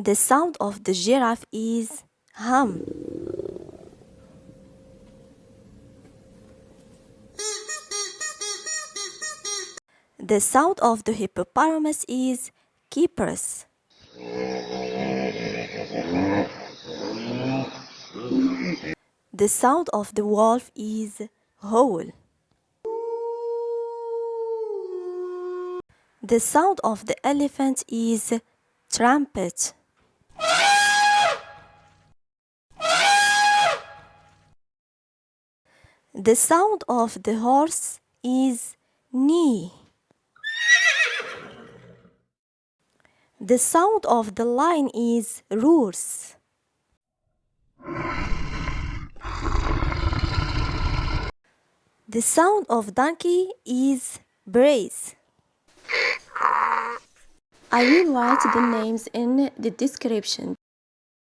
The sound of the giraffe is hum. The sound of the hippopotamus is keepers. The sound of the wolf is howl. The sound of the elephant is trumpet. The sound of the horse is neigh. The sound of the lion is roars. The sound of donkey is brays. I will write the names in the description.